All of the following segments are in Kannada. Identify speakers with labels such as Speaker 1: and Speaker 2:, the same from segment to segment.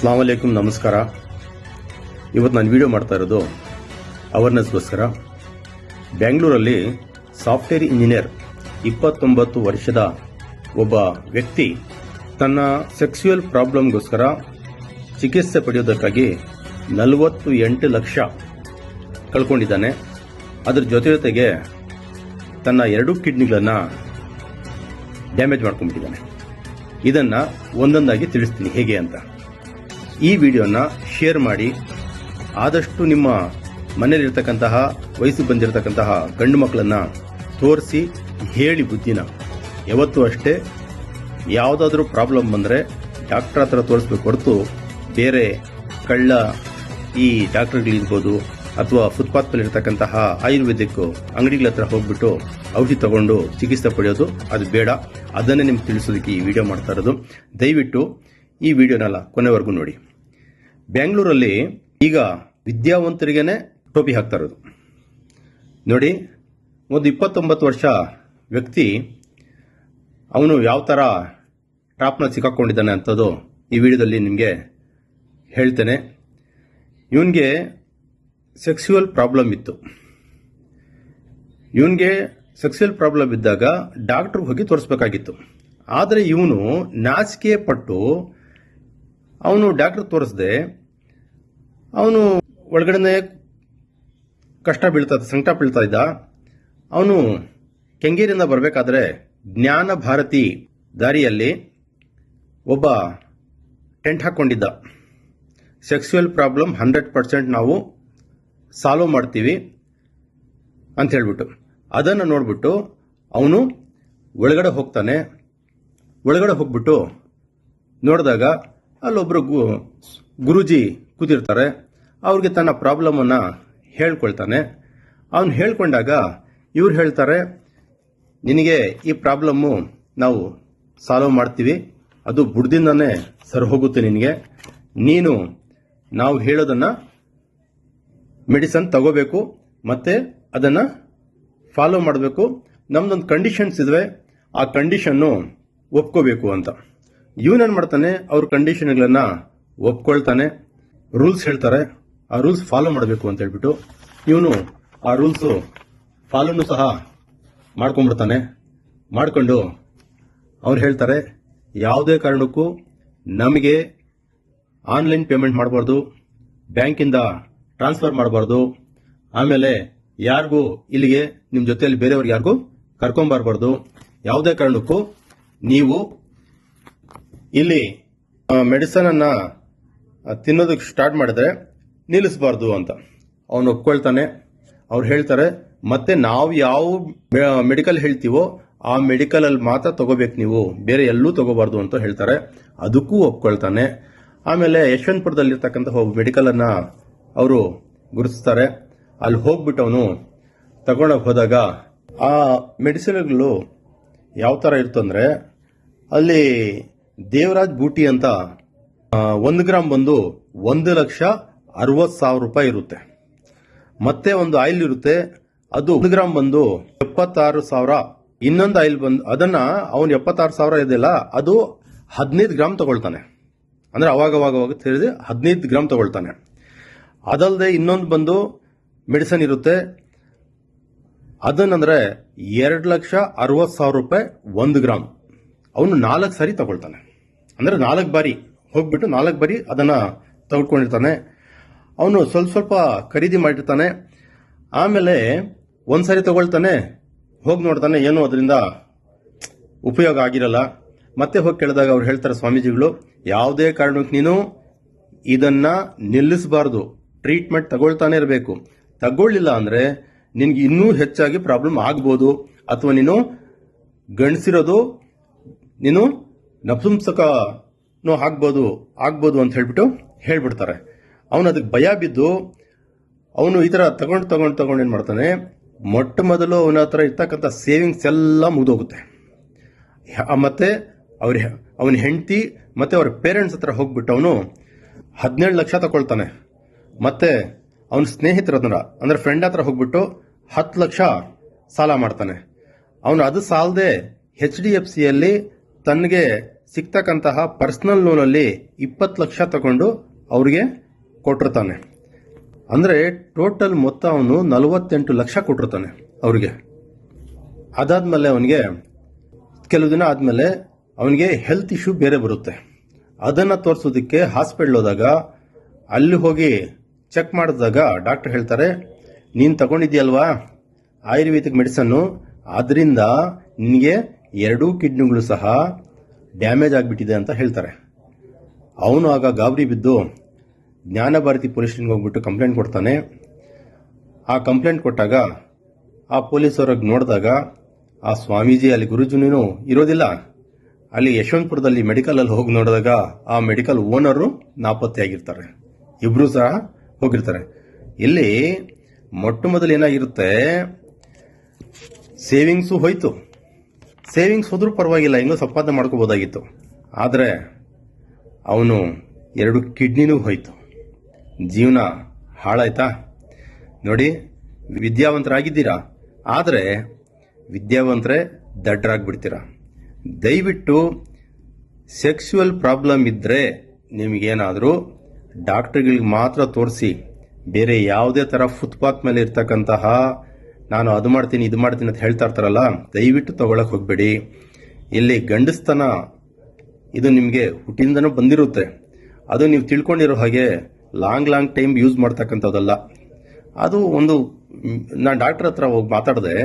Speaker 1: ಅಸ್ಲಾಂ ವಲೈಕುಂ, ನಮಸ್ಕಾರ. ಇವತ್ತು ನಾನು ವಿಡಿಯೋ ಮಾಡ್ತಾ ಇರೋದು ಅವೇರ್ನೆಸ್ಗೋಸ್ಕರ. ಬೆಂಗಳೂರಲ್ಲಿ ಸಾಫ್ಟ್ವೇರ್ ಇಂಜಿನಿಯರ್ 29 ವರ್ಷದ ಒಬ್ಬ ವ್ಯಕ್ತಿ ತನ್ನ ಸೆಕ್ಸುವಲ್ ಪ್ರಾಬ್ಲಮ್ಗೋಸ್ಕರ ಚಿಕಿತ್ಸೆ ಪಡೆಯೋದಕ್ಕಾಗಿ 48 ಲಕ್ಷ ಕಳ್ಕೊಂಡಿದ್ದಾನೆ. ಅದರ ಜೊತೆಗೆ ತನ್ನ 2 ಕಿಡ್ನಿಗಳನ್ನು ಡ್ಯಾಮೇಜ್ ಮಾಡ್ಕೊಂಡ್ಬಿಟ್ಟಿದ್ದಾನೆ. ಇದನ್ನ ಒಂದೊಂದಾಗಿ ತಿಳಿಸ್ತೀನಿ ಹೇಗೆ ಅಂತ. ಈ ವಿಡಿಯೋನ ಶೇರ್ ಮಾಡಿ, ಆದಷ್ಟು ನಿಮ್ಮ ಮನೆಯಲ್ಲಿರ್ತಕ್ಕಂತಹ ವಯಸ್ಸು ಬಂದಿರತಕ್ಕಂತಹ ಗಂಡು ಮಕ್ಕಳನ್ನ ತೋರಿಸಿ ಹೇಳಿ ಬುದ್ಧಿನ. ಯಾವತ್ತೂ ಅಷ್ಟೇ, ಯಾವುದಾದ್ರೂ ಪ್ರಾಬ್ಲಮ್ ಬಂದರೆ ಡಾಕ್ಟರ್ ಹತ್ರ ತೋರಿಸ್ಬೇಕು ಹೊರತು ಬೇರೆ ಕಳ್ಳ ಈ ಡಾಕ್ಟರ್ಗಳಿರ್ಬೋದು ಅಥವಾ ಫುಟ್ಪಾತ್ ಮೇಲೆ ಇರತಕ್ಕಂತಹ ಆಯುರ್ವೇದಿಕ್ ಅಂಗಡಿಗಳ ಹತ್ರ ಹೋಗ್ಬಿಟ್ಟು ಔಷಧಿ ತಗೊಂಡು ಚಿಕಿತ್ಸೆ ಪಡೆಯೋದು ಅದು ಬೇಡ. ಅದನ್ನೇ ನಿಮ್ಗೆ ತಿಳಿಸೋದಕ್ಕೆ ಈ ವಿಡಿಯೋ ಮಾಡ್ತಾ ಇರೋದು. ದಯವಿಟ್ಟು ಈ ವಿಡಿಯೋನೆಲ್ಲ ಕೊನೆವರೆಗೂ ನೋಡಿ. ಬೆಂಗಳೂರಲ್ಲಿ ಈಗ ವಿದ್ಯಾವಂತರಿಗೇನೆ ಟೋಪಿ ಹಾಕ್ತಾ ಇರೋದು ನೋಡಿ. ಒಂದು 29 ವರ್ಷ ವ್ಯಕ್ತಿ ಅವನು ಯಾವ ಥರ ಟ್ರಾಪ್ನ ಸಿಕ್ಕಾಕೊಂಡಿದ್ದಾನೆ ಅಂತದ್ದು ಈ ವಿಡಿಯೋದಲ್ಲಿ ನಿಮಗೆ ಹೇಳ್ತೇನೆ. ಇವನಿಗೆ ಸೆಕ್ಸುವಲ್ ಪ್ರಾಬ್ಲಮ್ ಇತ್ತು. ಇವನಿಗೆ ಸೆಕ್ಸುವಲ್ ಪ್ರಾಬ್ಲಮ್ ಇದ್ದಾಗ ಡಾಕ್ಟರ್ಗೆ ಹೋಗಿ ತೋರಿಸ್ಬೇಕಾಗಿತ್ತು. ಆದರೆ ಇವನು ನಾಚಿಕೆ ಪಟ್ಟು ಅವನು ಡಾಕ್ಟರ್ ತೋರಿಸದೆ ಅವನು ಒಳಗಡೆ ಸಂಕಟ ಬೀಳ್ತಾ ಇದ್ದ. ಅವನು ಕೆಂಗೇರಿಯಿಂದ ಬರಬೇಕಾದ್ರೆ ಜ್ಞಾನ ಭಾರತಿ ದಾರಿಯಲ್ಲಿ ಒಬ್ಬ ಟೆಂಟ್ ಹಾಕ್ಕೊಂಡಿದ್ದ. ಸೆಕ್ಸುವಲ್ ಪ್ರಾಬ್ಲಮ್ 100% ನಾವು ಸಾಲ್ವ್ ಮಾಡ್ತೀವಿ ಅಂತ ಹೇಳ್ಬಿಟ್ಟು ಅದನ್ನು ನೋಡ್ಬಿಟ್ಟು ಅವನು ಒಳಗಡೆ ಹೋಗ್ತಾನೆ. ಒಳಗಡೆ ಹೋಗ್ಬಿಟ್ಟು ನೋಡಿದಾಗ ಅಲ್ಲೊಬ್ರು ಗುರೂಜಿ ಕೂತಿರ್ತಾರೆ. ಅವ್ರಿಗೆ ತನ್ನ ಪ್ರಾಬ್ಲಮನ್ನು ಹೇಳ್ಕೊಳ್ತಾನೆ. ಅವನು ಹೇಳ್ಕೊಂಡಾಗ ಇವ್ರು ಹೇಳ್ತಾರೆ, ನಿನಗೆ ಈ ಪ್ರಾಬ್ಲಮ್ಮು ನಾವು ಸಾಲ್ವ್ ಮಾಡ್ತೀವಿ, ಅದು ಬುಡ್ದಿಂದಾನೇ ಸರಿ ಹೋಗುತ್ತೆ ನಿನಗೆ. ನೀನು ನಾವು ಹೇಳೋದನ್ನ ಮೆಡಿಸನ್ ತಗೋಬೇಕು ಮತ್ತೆ ಅದನ್ನ ಫಾಲೋ ಮಾಡಬೇಕು. ನಮ್ದೊಂದು ಕಂಡೀಷನ್ಸ್ ಇದ್ವೆ, ಆ ಕಂಡೀಷನ್ನು ಒಪ್ಕೋಬೇಕು ಅಂತ. ಇವನೇನು ಮಾಡ್ತಾನೆ, ಅವ್ರ ಕಂಡೀಷನ್ಗಳನ್ನ ಒಪ್ಕೊಳ್ತಾನೆ. ರೂಲ್ಸ್ ಹೇಳ್ತಾರೆ, ಆ ರೂಲ್ಸ್ ಫಾಲೋ ಮಾಡಬೇಕು ಅಂತ ಹೇಳ್ಬಿಟ್ಟು ಇವನು ಆ ರೂಲ್ಸ್ ಫಾಲೋನು ಸಹ ಮಾಡ್ಕೊಂಡ್ಬಿಡ್ತಾನೆ. ಮಾಡ್ಕೊಂಡು ಅವ್ರು ಹೇಳ್ತಾರೆ, ಯಾವುದೇ ಕಾರಣಕ್ಕೂ ನಮಗೆ ಆನ್ಲೈನ್ ಪೇಮೆಂಟ್ ಮಾಡಬಾರ್ದು, ಬ್ಯಾಂಕಿಂದ ಟ್ರಾನ್ಸ್ಫರ್ ಮಾಡಬಾರ್ದು, ಆಮೇಲೆ ಯಾರಿಗೂ ಇಲ್ಲಿಗೆ ನಿಮ್ಮ ಜೊತೆಯಲ್ಲಿ ಬೇರೆಯವ್ರಿಗೆ ಯಾರಿಗೂ ಕರ್ಕೊಂಬರ್ಬಾರ್ದು, ಯಾವುದೇ ಕಾರಣಕ್ಕೂ ನೀವು ಇಲ್ಲಿ ಮೆಡಿಸನ್ ಅನ್ನ ತಿನ್ನೋದಕ್ಕೆ ಸ್ಟಾರ್ಟ್ ಮಾಡಿದ್ರೆ ನಿಲ್ಲಿಸಬಾರ್ದು ಅಂತ ಅವನು ಒಪ್ಕೊಳ್ತಾನೆ. ಅವ್ರು ಹೇಳ್ತಾರೆ, ಮತ್ತೆ ನಾವು ಯಾವ ಮೆಡಿಕಲ್ ಹೇಳ್ತೀವೋ ಆ ಮೆಡಿಕಲ್ ಅಲ್ಲಿ ಮಾತ್ರ ತಗೋಬೇಕು, ನೀವು ಬೇರೆ ಎಲ್ಲೂ ತಗೋಬಾರ್ದು ಅಂತ ಹೇಳ್ತಾರೆ. ಅದಕ್ಕೂ ಒಪ್ಕೊಳ್ತಾನೆ. ಆಮೇಲೆ ಯಶವಂತಪುರದಲ್ಲಿರ್ತಕ್ಕಂಥ ಒಬ್ಬ ಮೆಡಿಕಲ್ ಅನ್ನ ಅವರು ಗುರುತಿಸ್ತಾರೆ. ಅಲ್ಲಿ ಹೋಗ್ಬಿಟ್ಟು ಅವನು ತಗೊಂಡೋಗಿ ಹೋದಾಗ ಆ ಮೆಡಿಸಿನ್ಗಳು ಯಾವ ಥರ ಇರ್ತಂದ್ರೆ, ಅಲ್ಲಿ ದೇವರಾಜ್ ಬೂಟಿ ಅಂತ 1 ಗ್ರಾಮ್ ಬಂದು 1,60,000 ರೂಪಾಯಿ ಇರುತ್ತೆ. ಮತ್ತೆ ಒಂದು ಆಯಿಲ್ ಇರುತ್ತೆ, ಅದು 1 ಗ್ರಾಮ್ ಬಂದು 76,000. ಇನ್ನೊಂದು ಆಯಿಲ್ ಬಂದು ಅದನ್ನ ಅವನು 76,000 ಇದೆಯಲ್ಲ, ಅದು 15 ಗ್ರಾಮ್ ತಗೊಳ್ತಾನೆ. ಅಂದ್ರೆ ಅವಾಗ ತಿಳಿದು 15 ಗ್ರಾಮ್ ತಗೊಳ್ತಾನೆ. ಅದಲ್ಲದೆ ಇನ್ನೊಂದು ಬಂದು ಮೆಡಿಸನ್ ಇರುತ್ತೆ, ಅದನ್ನಂದ್ರೆ 2,60,000 ರೂಪಾಯಿ 1 ಗ್ರಾಮ್. ಅವನು 4 ಸಾರಿ ತಗೊಳ್ತಾನೆ. ಅಂದ್ರೆ 4 ಬಾರಿ ಹೋಗ್ಬಿಟ್ಟು 4 ಬಾರಿ ಅದನ್ನ ತಗೊಳ್ಕೊಂಡಿರ್ತಾನೆ. ಅವನು ಸ್ವಲ್ಪ ಖರೀದಿ ಮಾಡಿರ್ತಾನೆ. ಆಮೇಲೆ ಒಂದ್ಸಾರಿ ತಗೊಳ್ತಾನೆ, ಹೋಗಿ ನೋಡ್ತಾನೆ, ಏನು ಅದರಿಂದ ಉಪಯೋಗ ಆಗಿರಲ್ಲ. ಮತ್ತೆ ಹೋಗಿ ಕೇಳಿದಾಗ ಅವ್ರು ಹೇಳ್ತಾರೆ, ಸ್ವಾಮೀಜಿಗಳು, ಯಾವುದೇ ಕಾರಣಕ್ಕೆ ನೀನು ಇದನ್ನ ನಿಲ್ಲಿಸಬಾರ್ದು, ಟ್ರೀಟ್ಮೆಂಟ್ ತಗೊಳ್ತಾನೆ ಇರಬೇಕು. ತಗೊಳ್ಳಿಲ್ಲ ಅಂದ್ರೆ ನಿನ್ಗೆ ಇನ್ನೂ ಹೆಚ್ಚಾಗಿ ಪ್ರಾಬ್ಲಮ್ ಆಗ್ಬೋದು, ಅಥವಾ ನೀನು ಗಣಿಸಿರೋದು ನೀನು ನಪುಂಸಕನೂ ಆಗ್ಬೋದು ಅಂತ ಹೇಳ್ಬಿಡ್ತಾರೆ. ಅವನು ಅದಕ್ಕೆ ಭಯ ಬಿದ್ದು ಅವನು ಈ ತರ ತಗೊಂಡು ಏನ್ ಮಾಡ್ತಾನೆ, ಮೊಟ್ಟ ಮೊದಲು ಅವನ ಹತ್ರ ಇರ್ತಕ್ಕಂಥ ಸೇವಿಂಗ್ಸ್ ಎಲ್ಲ ಮುಗಿದೋಗುತ್ತೆ. ಮತ್ತೆ ಅವನ ಹೆಂಡತಿ ಮತ್ತೆ ಅವ್ರ ಪೇರೆಂಟ್ಸ್ ಹತ್ರ ಹೋಗ್ಬಿಟ್ಟು ಅವನು 17 ಲಕ್ಷ ತಗೊಳ್ತಾನೆ. ಮತ್ತೆ ಅವನ ಸ್ನೇಹಿತರ ಹತ್ರ ಅಂದ್ರೆ ಫ್ರೆಂಡ್ ಹತ್ರ ಹೋಗ್ಬಿಟ್ಟು 10 ಲಕ್ಷ ಸಾಲ ಮಾಡ್ತಾನೆ. ಅವನು ಅದು ಸಾಲದೆ HDFCಯಲ್ಲಿ ತನಗೆ ಸಿಗ್ತಕ್ಕಂತಹ ಪರ್ಸನಲ್ ಲೋನಲ್ಲಿ 20 ಲಕ್ಷ ತಗೊಂಡು ಅವ್ರಿಗೆ ಕೊಟ್ಟಿರ್ತಾನೆ. ಅಂದರೆ ಟೋಟಲ್ ಮೊತ್ತ ಅವನು 48 ಲಕ್ಷ ಕೊಟ್ಟಿರ್ತಾನೆ ಅವ್ರಿಗೆ. ಅದಾದ್ಮೇಲೆ ಅವನಿಗೆ ಕೆಲವು ದಿನ ಆದಮೇಲೆ ಅವನಿಗೆ ಹೆಲ್ತ್ ಇಶ್ಯೂ ಬೇರೆ ಬರುತ್ತೆ. ಅದನ್ನು ತೋರಿಸೋದಕ್ಕೆ ಹಾಸ್ಪಿಟ್ಲ್ ಹೋದಾಗ ಅಲ್ಲಿ ಹೋಗಿ ಚೆಕ್ ಮಾಡಿದಾಗ ಡಾಕ್ಟರ್ ಹೇಳ್ತಾರೆ, ನೀನು ತಗೊಂಡಿದ್ಯಲ್ವಾ ಆಯುರ್ವೇದಿಕ್ ಮೆಡಿಸನ್ನು, ಅದರಿಂದ ನಿನಗೆ 2 ಕಿಡ್ನಿಗಳು ಸಹ ಡ್ಯಾಮೇಜ್ ಆಗಿಬಿಟ್ಟಿದೆ ಅಂತ ಹೇಳ್ತಾರೆ. ಅವನು ಆಗ ಗಾಬರಿ ಬಿದ್ದು ಜ್ಞಾನಭಾರತಿ ಪೊಲೀಸ್ ಸ್ಟೇಷನ್ಗೆ ಹೋಗ್ಬಿಟ್ಟು ಕಂಪ್ಲೇಂಟ್ ಕೊಡ್ತಾನೆ. ಆ ಕಂಪ್ಲೇಂಟ್ ಕೊಟ್ಟಾಗ ಆ ಪೊಲೀಸವ್ರಿಗೆ ನೋಡಿದಾಗ ಆ ಸ್ವಾಮೀಜಿ ಅಲ್ಲಿ ಗುರುಜುನೂ ಇರೋದಿಲ್ಲ. ಅಲ್ಲಿ ಯಶವಂತಪುರದಲ್ಲಿ ಮೆಡಿಕಲಲ್ಲಿ ಹೋಗಿ ನೋಡಿದಾಗ ಆ ಮೆಡಿಕಲ್ ಓನರು ನಾಪತ್ತೆಯಾಗಿರ್ತಾರೆ. ಇಬ್ರು ಸಹ ಹೋಗಿರ್ತಾರೆ. ಇಲ್ಲಿ ಮೊಟ್ಟ ಮೊದಲು ಏನಾಗಿರುತ್ತೆ, ಸೇವಿಂಗ್ಸು ಹೋಯ್ತು. ಸೇವಿಂಗ್ಸ್ ಹೋದ್ರೂ ಪರವಾಗಿಲ್ಲ, ಹೆಂಗೋ ಸಂಪಾದನೆ ಮಾಡ್ಕೋಬೋದಾಗಿತ್ತು. ಆದರೆ ಅವನು 2 ಕಿಡ್ನಿನೂ ಹೋಯ್ತು. ಜೀವನ ಹಾಳಾಯ್ತಾ ನೋಡಿ. ವಿದ್ಯಾವಂತರಾಗಿದ್ದೀರಾ, ಆದರೆ ವಿದ್ಯಾವಂತರೇ ದಡ್ಡರಾಗ್ಬಿಡ್ತೀರಾ. ದಯವಿಟ್ಟು ಸೆಕ್ಸುವಲ್ ಪ್ರಾಬ್ಲಮ್ ಇದ್ದರೆ ನಿಮಗೇನಾದರೂ ಡಾಕ್ಟರ್ಗಳಿಗೆ ಮಾತ್ರ ತೋರಿಸಿ. ಬೇರೆ ಯಾವುದೇ ಥರ ಫುಟ್ಪಾತ್ ಮೇಲೆ ಇರ್ತಕ್ಕಂತಹ ನಾನು ಅದು ಮಾಡ್ತೀನಿ ಇದು ಮಾಡ್ತೀನಿ ಅಂತ ಹೇಳ್ತಾ ಇರ್ತಾರಲ್ಲ, ದಯವಿಟ್ಟು ತಗೊಳಕ್ಕೆ ಹೋಗಬೇಡಿ. ಇಲ್ಲಿ ಗಂಡಸ್ತನ ಇದು ನಿಮಗೆ ಹುಟ್ಟಿಂದನೂ ಬಂದಿರುತ್ತೆ. ಅದು ನೀವು ತಿಳ್ಕೊಂಡಿರೋ ಹಾಗೆ ಲಾಂಗ್ ಟೈಮ್ ಯೂಸ್ ಮಾಡ್ತಕ್ಕಂಥದ್ದಲ್ಲ. ಅದು ಒಂದು ನಾನು ಡಾಕ್ಟರ್ ಹತ್ರ ಹೋಗಿ ಮಾತಾಡಿದೆ.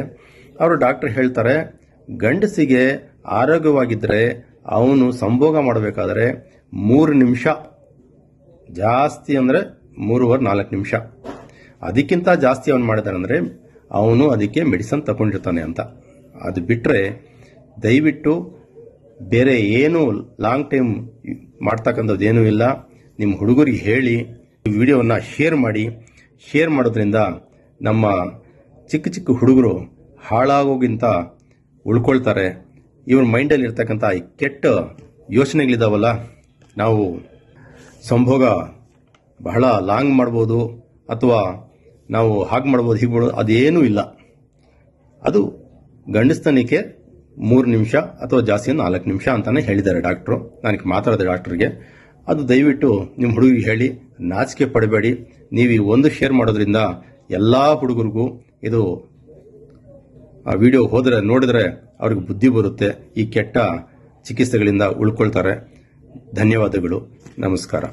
Speaker 1: ಅವರು ಡಾಕ್ಟರ್ ಹೇಳ್ತಾರೆ, ಗಂಡಸಿಗೆ ಆರೋಗ್ಯವಾಗಿದ್ದರೆ ಅವನು ಸಂಭೋಗ ಮಾಡಬೇಕಾದ್ರೆ 3 ನಿಮಿಷ, ಜಾಸ್ತಿ ಅಂದರೆ 3-4 ನಿಮಿಷ, ಅದಕ್ಕಿಂತ ಜಾಸ್ತಿ ಅವನು ಮಾಡಿದಾನಂದರೆ ಅವನು ಅದಕ್ಕೆ ಮೆಡಿಸನ್ ತಗೊಂಡಿರ್ತಾನೆ ಅಂತ. ಅದು ಬಿಟ್ಟರೆ ದಯವಿಟ್ಟು ಬೇರೆ ಏನು ಲಾಂಗ್ ಟೈಮ್ ಮಾಡ್ತಕ್ಕಂಥದ್ದು ಏನೂ ಇಲ್ಲ. ನಿಮ್ಮ ಹುಡುಗರಿಗೆ ಹೇಳಿ ವಿಡಿಯೋವನ್ನು ಶೇರ್ ಮಾಡಿ. ಶೇರ್ ಮಾಡೋದ್ರಿಂದ ನಮ್ಮ ಚಿಕ್ಕ ಚಿಕ್ಕ ಹುಡುಗರು ಹಾಳಾಗೋಗಿಂತ ಉಳ್ಕೊಳ್ತಾರೆ. ಇವ್ರ ಮೈಂಡಲ್ಲಿ ಇರ್ತಕ್ಕಂಥ ಈ ಕೆಟ್ಟ ಯೋಚನೆಗಳಿದಾವಲ್ಲ, ನಾವು ಸಂಭೋಗ ಬಹಳ ಲಾಂಗ್ ಮಾಡ್ಬೋದು ಅಥವಾ ನಾವು ಹಾಗೆ ಮಾಡ್ಬೋದು ಹೀಗೆ ಮಾಡ್ಬೋದು, ಅದೇನೂ ಇಲ್ಲ. ಅದು ಗಂಡಸ್ತನಕ್ಕೆ 3 ನಿಮಿಷ ಅಥವಾ ಜಾಸ್ತಿ 4 ನಿಮಿಷ ಅಂತಾನೆ ಹೇಳಿದ್ದಾರೆ ಡಾಕ್ಟ್ರು. ನನಗೆ ಮಾತಾಡಿದೆ ಡಾಕ್ಟರ್ಗೆ. ಅದು ದಯವಿಟ್ಟು ನಿಮ್ಮ ಹುಡುಗರಿಗೆ ಹೇಳಿ, ನಾಚಿಕೆ ಪಡಬೇಡಿ. ನೀವು ಈ ಒಂದು ಶೇರ್ ಮಾಡೋದ್ರಿಂದ ಎಲ್ಲ ಹುಡುಗರಿಗೂ ಇದು ಆ ವಿಡಿಯೋ ನೋಡಿದ್ರೆ ಅವ್ರಿಗೆ ಬುದ್ಧಿ ಬರುತ್ತೆ. ಈ ಕೆಟ್ಟ ಚಿಕಿತ್ಸೆಗಳಿಂದ ಉಳ್ಕೊಳ್ತಾರೆ. ಧನ್ಯವಾದಗಳು. ನಮಸ್ಕಾರ.